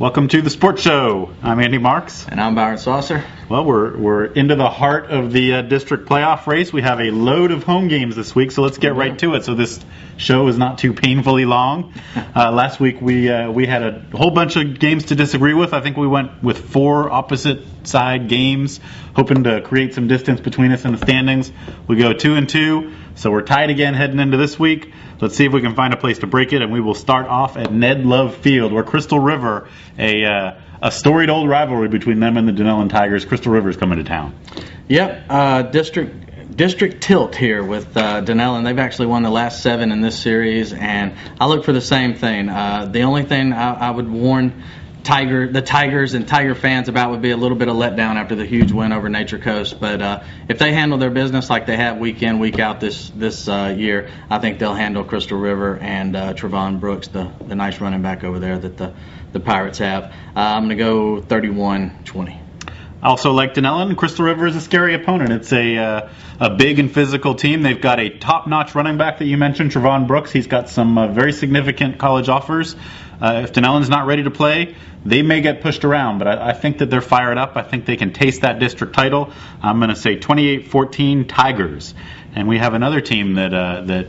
Welcome to the Sports Show. I'm Andy Marks. And I'm Byron Saucer. Well, we're into the heart of the district playoff race. We have a load of home games this week, so let's get right to it so this show is not too painfully long. Last week we had a whole bunch of games to disagree with. I think we went with 4 opposite side games, hoping to create some distance between us in the standings. We go 2-2, so we're tied again heading into this week. Let's see if we can find a place to break it, and we will start off at Ned Love Field, where Crystal River, a storied old rivalry between them and the Denellen Tigers. Crystal River is coming to town. Yep, district tilt here with Denellen. They've actually won the last 7 in this series, and I look for the same thing. The only thing I would warn the Tigers and Tiger fans about would be a little bit of letdown after the huge win over Nature Coast. But if they handle their business like they have week in, week out this year, I think they'll handle Crystal River and Trevon Brooks, the nice running back over there that the Pirates have. I'm going to go 31-20. Also, like Denellen, Crystal River is a scary opponent. It's a big and physical team. They've got a top-notch running back that you mentioned, Trevon Brooks. He's got some very significant college offers. If Denellen's not ready to play, they may get pushed around, but I think that they're fired up. I think they can taste that district title. I'm going to say 28-14 Tigers. And we have another team that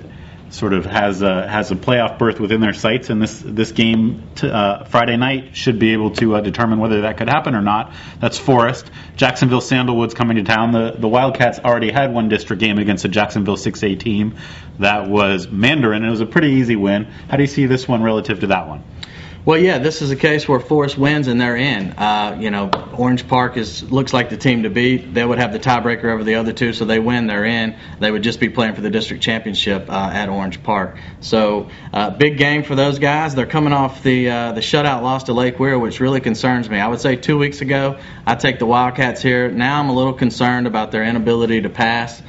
sort of has a playoff berth within their sights, and this game Friday night should be able to determine whether that could happen or not. That's Forest. Jacksonville Sandalwood's coming to town. The Wildcats already had one district game against a Jacksonville 6A team. That was Mandarin, and it was a pretty easy win. How do you see this one relative to that one? Well, yeah, this is a case where Forest wins and they're in. Orange Park looks like the team to beat. They would have the tiebreaker over the other two, so they win, they're in. They would just be playing for the district championship at Orange Park. So, big game for those guys. They're coming off the shutout loss to Lake Weir, which really concerns me. I would say 2 weeks ago, I take the Wildcats here. Now I'm a little concerned about their inability to pass.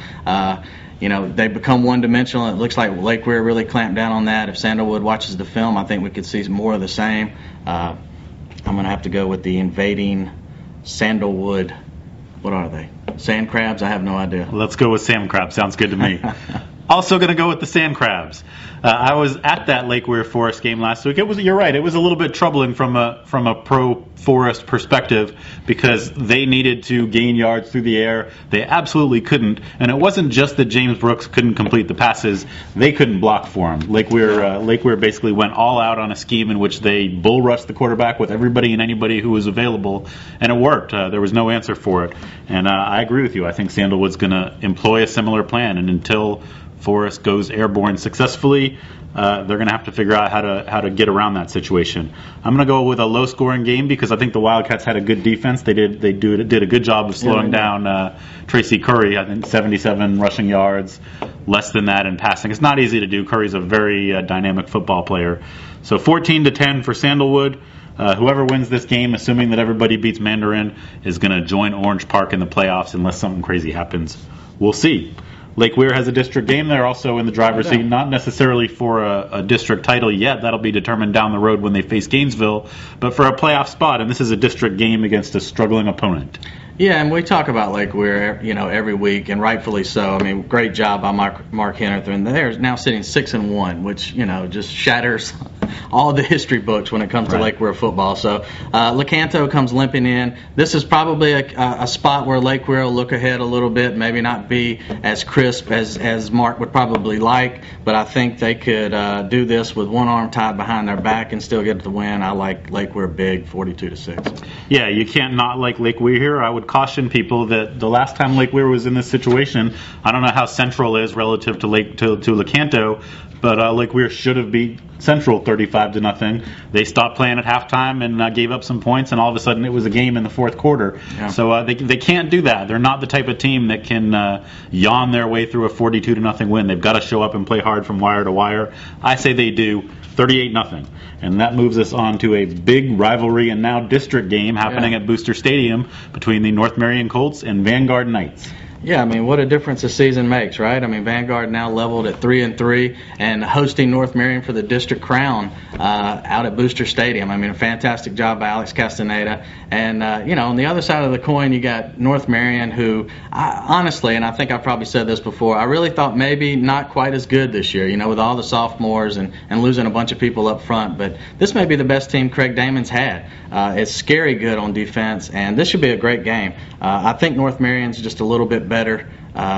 They've become one-dimensional. It looks like Lake Weir really clamped down on that. If Sandalwood watches the film, I think we could see more of the same. I'm going to have to go with the invading Sandalwood. What are they? Sand crabs? I have no idea. Let's go with Sam Crab. Sounds good to me. Also going to go with the Sand Crabs. I was at that Lake Weir Forest game last week. You're right. It was a little bit troubling from a pro Forest perspective because they needed to gain yards through the air. They absolutely couldn't, and it wasn't just that James Brooks couldn't complete the passes. They couldn't block for him. Lake Weir basically went all out on a scheme in which they bull rushed the quarterback with everybody and anybody who was available, and it worked. There was no answer for it, and I agree with you. I think Sandalwood's going to employ a similar plan, and until Forest goes airborne successfully, they're going to have to figure out how to get around that situation. I'm going to go with a low-scoring game because I think the Wildcats had a good defense. They did a good job of slowing down Tracy Curry. I think 77 rushing yards, less than that in passing. It's not easy to do. Curry's a very dynamic football player. So 14-10 for Sandalwood. Whoever wins this game, assuming that everybody beats Mandarin, is going to join Orange Park in the playoffs unless something crazy happens. We'll see. Lake Weir has a district game. They're also in the driver's seat, not necessarily for a district title yet. That'll be determined down the road when they face Gainesville, but for a playoff spot, and this is a district game against a struggling opponent. Yeah, and we talk about Lake Weir, every week, and rightfully so. I mean, great job by Mark Hennerthan. They're now sitting 6-1, which just shatters all the history books when it comes to Lake Weir football. So LeCanto comes limping in. This is probably a spot where Lake Weir will look ahead a little bit, maybe not be as crisp as Mark would probably like, but I think they could do this with one arm tied behind their back and still get the win. I like Lake Weir big, 42-6. Yeah, you can't not like Lake Weir here. I would caution people that the last time Lake Weir was in this situation, I don't know how Central is relative to LeCanto, but Lake Weir should have beat Central 35-0. They stopped playing at halftime and gave up some points, and all of a sudden it was a game in the fourth quarter. Yeah. So they can't do that. They're not the type of team that can yawn their way through a 42-0 win. They've got to show up and play hard from wire to wire. I say they do. 38-0. And that moves us on to a big rivalry and now district game happening at Booster Stadium between the North Marion Colts and Vanguard Knights. Yeah, I mean, what a difference a season makes, right? I mean, Vanguard now leveled at 3-3 and hosting North Marion for the district crown out at Booster Stadium. I mean, a fantastic job by Alex Castaneda. And, on the other side of the coin, you got North Marion, who, honestly, and I think I've probably said this before, I really thought maybe not quite as good this year, with all the sophomores and losing a bunch of people up front. But this may be the best team Craig Damon's had. It's scary good on defense, and this should be a great game. I think North Marion's just a little bit better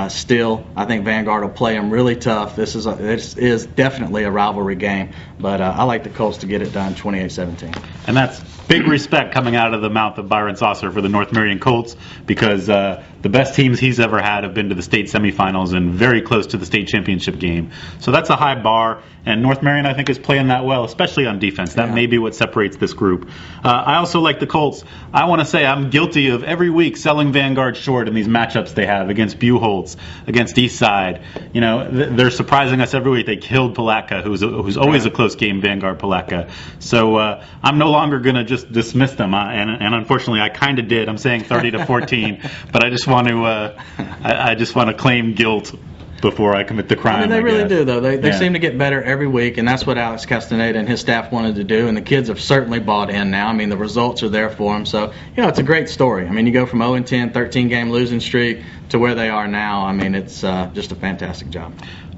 still. I think Vanguard will play them really tough. This is definitely a rivalry game, but I like the Colts to get it done 28-17. And that's big respect coming out of the mouth of Byron Saucer for the North Marion Colts, because the best teams he's ever had have been to the state semifinals and very close to the state championship game. So that's a high bar, and North Marion, I think, is playing that well, especially on defense. That may be what separates this group. I also like the Colts. I want to say I'm guilty of every week selling Vanguard short in these matchups they have against Buchholz, against Eastside. They're surprising us every week. They killed Palatka, who's always a close game, Vanguard Palatka. So I'm no longer going to just dismiss them, and unfortunately I kind of did. I'm saying 30-14, but I just want to claim guilt before I commit the crime. I mean, they really do, though. They seem to get better every week, and that's what Alex Castaneda and his staff wanted to do, and the kids have certainly bought in now. I mean, the results are there for them. So, it's a great story. I mean, you go from 0-10, 13-game losing streak to where they are now. I mean, it's just a fantastic job.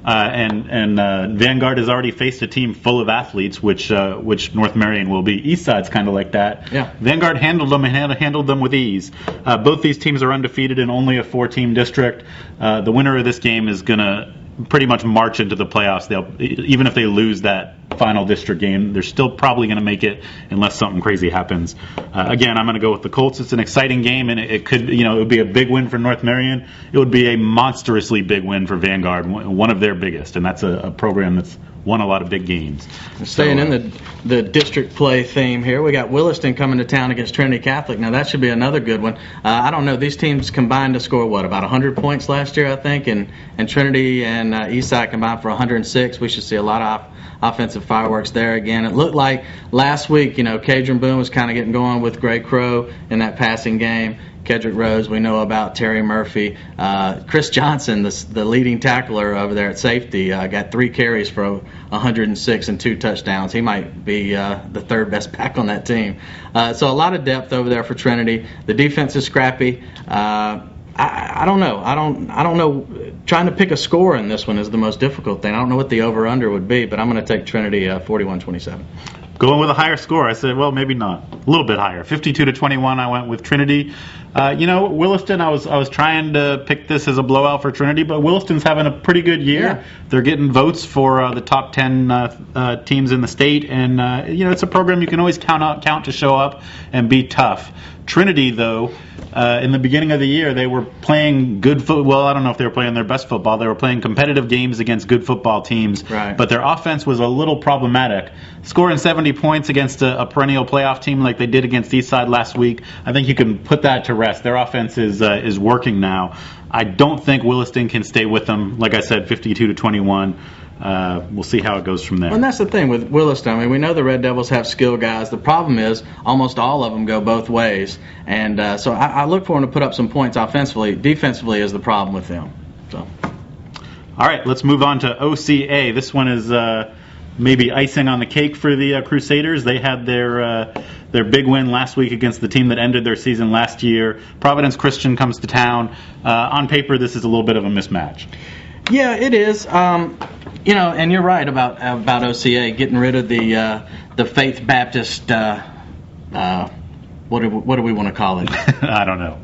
And Vanguard has already faced a team full of athletes, which North Marion will be. Eastside's kind of like that. Yeah. Vanguard handled them and handled them with ease. Both these teams are undefeated in only a 4-team district. The winner of this game is going to pretty much march into the playoffs. Even if they lose that final district game, they're still probably going to make it unless something crazy happens. Again, I'm going to go with the Colts. It's an exciting game, and it could, it would be a big win for North Marion. It would be a monstrously big win for Vanguard, one of their biggest, and that's a program that's won a lot of big games. Staying in the district play theme here, we got Williston coming to town against Trinity Catholic. Now that should be another good one. I don't know, these teams combined to score about 100 points last year, I think, and Trinity and Eastside combined for 106. We should see a lot of offensive fireworks there again. It looked like last week, Cadron Boone was kind of getting going with Gray Crow in that passing game. Kedrick Rose, we know about Terry Murphy. Chris Johnson, the leading tackler over there at safety, got 3 carries for 106 and 2 touchdowns. He might be the third best back on that team. So a lot of depth over there for Trinity. The defense is scrappy. I don't know. I don't know. Trying to pick a score in this one is the most difficult thing. I don't know what the over/under would be, but I'm going to take Trinity 41-27. Going with a higher score, I said, well, maybe not. A little bit higher. 52-21, I went with Trinity. Williston, I was trying to pick this as a blowout for Trinity, but Williston's having a pretty good year. Yeah. They're getting votes for the top 10 teams in the state, and it's a program you can always count to show up and be tough. Trinity, though, in the beginning of the year, they were playing good football. Well, I don't know if they were playing their best football. They were playing competitive games against good football teams, right. But their offense was a little problematic. Scoring 70 points against a perennial playoff team like they did against Eastside last week, I think you can put that to rest. Their offense is working now. I don't think Williston can stay with them. Like I said, 52-21. We'll see how it goes from there. And that's the thing with Williston. I mean, we know the Red Devils have skilled guys. The problem is almost all of them go both ways. And so I look for them to put up some points offensively. Defensively is the problem with them. So. All right, let's move on to OCA. This one is maybe icing on the cake for the Crusaders. They had their big win last week against the team that ended their season last year. Providence Christian comes to town. On paper, this is a little bit of a mismatch. Yeah, it is. And you're right about OCA getting rid of the Faith Baptist. What do we want to call it? I don't know.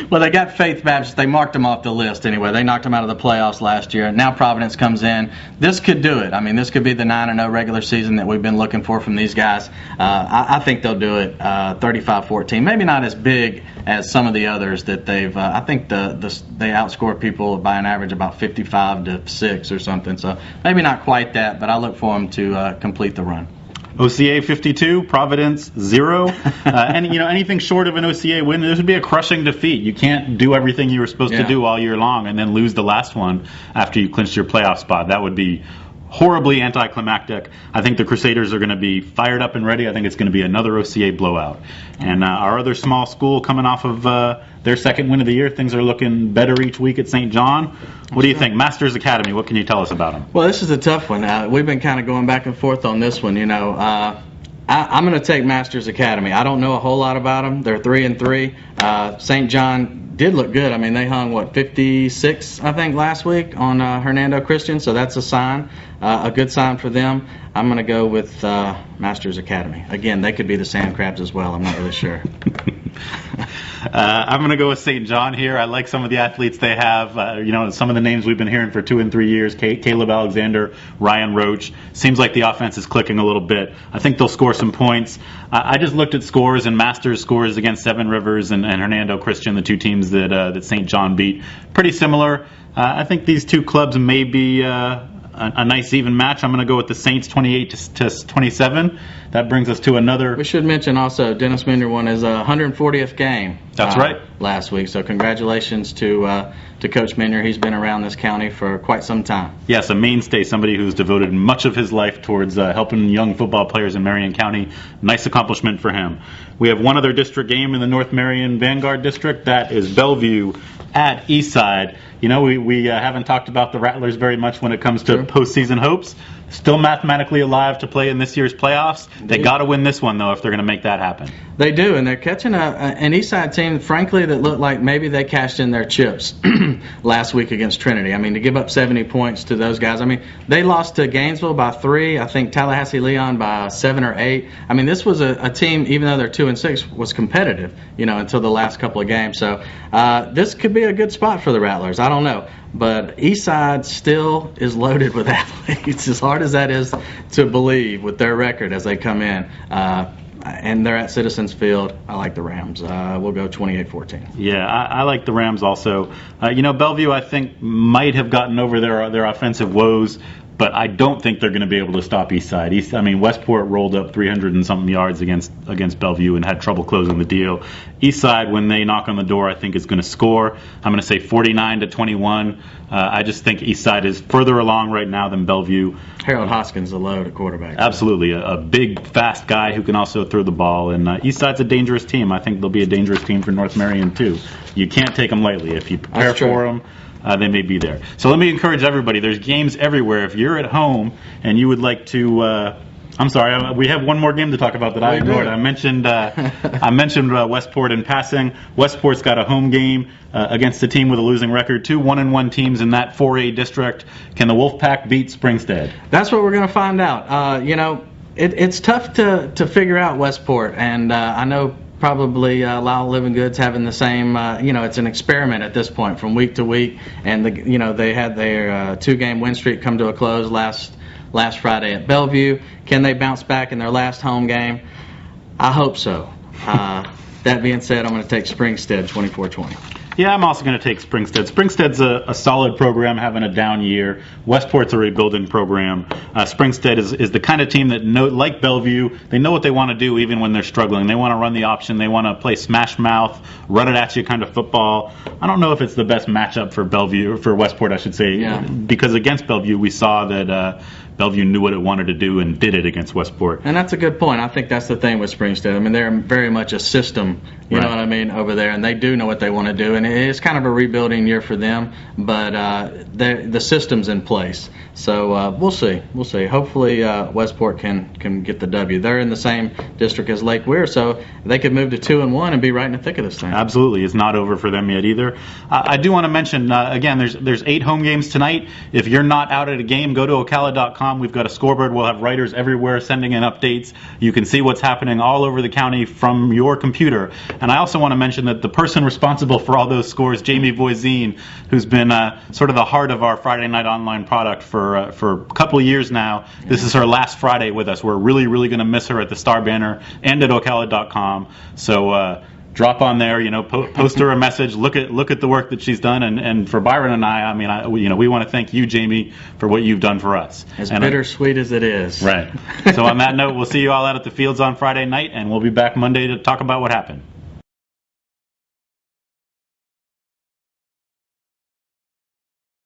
Well, they got Faith Baptist. They marked them off the list anyway. They knocked them out of the playoffs last year. Now Providence comes in. This could do it. I mean, this could be the 9-0 regular season that we've been looking for from these guys. I think they'll do it 35-14. Maybe not as big as some of the others that they've. I think they outscore people by an average about 55-6 or something. So maybe not quite that, but I look for them to complete the run. OCA 52, Providence 0. And anything short of an OCA win, this would be a crushing defeat. You can't do everything you were supposed to do all year long and then lose the last one after you clinched your playoff spot. That would be horribly anticlimactic. I think the Crusaders are going to be fired up and ready. I think it's going to be another OCA blowout. And our other small school coming off of their second win of the year, things are looking better each week at St. John. What do you think? Masters Academy, what can you tell us about them? Well, this is a tough one. We've been kind of going back and forth on this one. I'm going to take Masters Academy. I don't know a whole lot about them. They're 3-3. St. John did look good. I mean, they hung 56, I think, last week on Hernando Christian. So that's a sign, a good sign for them. I'm going to go with Masters Academy. Again, they could be the Sand Crabs as well. I'm not really sure. I'm going to go with St. John here. I like some of the athletes they have. Some of the names we've been hearing for 2 and 3 years. Caleb Alexander, Ryan Roach. Seems like the offense is clicking a little bit. I think they'll score some points. I just looked at scores, and Masters scores against Seven Rivers and Hernando Christian, the two teams that St. John beat. Pretty similar. I think these two clubs may be a nice even match. I'm going to go with the Saints 28 to 27. That brings us to another. We should mention also Dennis Minder won his 140th game. That's right. Last week. So congratulations to Coach Minder. He's been around this county for quite some time. Yes, a mainstay, somebody who's devoted much of his life towards helping young football players in Marion County. Nice accomplishment for him. We have one other district game in the North Marion Vanguard District. That is Bellevue at Eastside. We haven't talked about the Rattlers very much when it comes to postseason hopes. Still mathematically alive to play in this year's playoffs. They got to win this one, though, if they're going to make that happen. They do, and they're catching an Eastside team, frankly, that looked like maybe they cashed in their chips last week against Trinity. I mean, to give up 70 points to those guys. I mean, they lost to Gainesville by 3. I think Tallahassee Leon by 7 or 8. I mean, this was a team, even though they're 2-6, was competitive, until the last couple of games. So this could be a good spot for the Rattlers. I don't know. But Eastside still is loaded with athletes, as hard as that is to believe with their record as they come in. And they're at Citizens Field. I like the Rams. We'll go 28-14. Yeah, I like the Rams also. Bellevue, I think, might have gotten over their offensive woes, but I don't think they're going to be able to stop Eastside. Westport rolled up 300 and something yards against Bellevue and had trouble closing the deal. Eastside, when they knock on the door, I think is going to score. I'm going to say 49-21. I just think Eastside is further along right now than Bellevue. Harold Hoskins, the load at quarterback. Absolutely, a big, fast guy who can also throw the ball. And Eastside's a dangerous team. I think they'll be a dangerous team for North Marion too. You can't take them lightly. If you prepare for them, they may be there. So let me encourage everybody. There's games everywhere. If you're at home and you would like to, I'm sorry, we have one more game to talk about that I ignored. I mentioned Westport in passing. Westport's got a home game against a team with a losing record. 2 1-1 teams in that 4A district. Can the Wolfpack beat Springstead? That's what we're going to find out. It's tough to figure out Westport, and I know probably Lyle Living Goods having the same, it's an experiment at this point from week to week, and they had their 2-game win streak come to a close last Friday at Bellevue. Can they bounce back in their last home game? I hope so. That being said, I'm going to take Springstead 24-20. Yeah, I'm also going to take Springstead. Springstead's a solid program, having a down year. Westport's a rebuilding program. Springstead is the kind of team that, like Bellevue, they know what they want to do even when they're struggling. They want to run the option. They want to play smash mouth, run it at you kind of football. I don't know if it's the best matchup for Bellevue, for Westport, I should say, because against Bellevue we saw that Bellevue knew what it wanted to do and did it against Westport. And that's a good point. I think that's the thing with Springstead. I mean, they're very much a system, you know what I mean, over there, and they do know what they want to do. And it's kind of a rebuilding year for them, but the system's in place. So we'll see. Hopefully Westport can get the W. They're in the same district as Lake Weir, so they could move to 2-1 and be right in the thick of this thing. Absolutely. It's not over for them yet either. I do want to mention, again, there's 8 home games tonight. If you're not out at a game, go to ocala.com. We've got a scoreboard. We'll have writers everywhere sending in updates. You can see what's happening all over the county from your computer. And I also want to mention that the person responsible for all those scores, Jamie Voisine, who's been sort of the heart of our Friday Night Online product for a couple of years now. This is her last Friday with us. We're really, really going to miss her at the Star Banner and at ocala.com. So drop on there, post her a message, look at the work that she's done, and for Byron and I mean, we want to thank you, Jamie, for what you've done for us. As bittersweet as it is. Right. So on that note, we'll see you all out at the fields on Friday night, and we'll be back Monday to talk about what happened.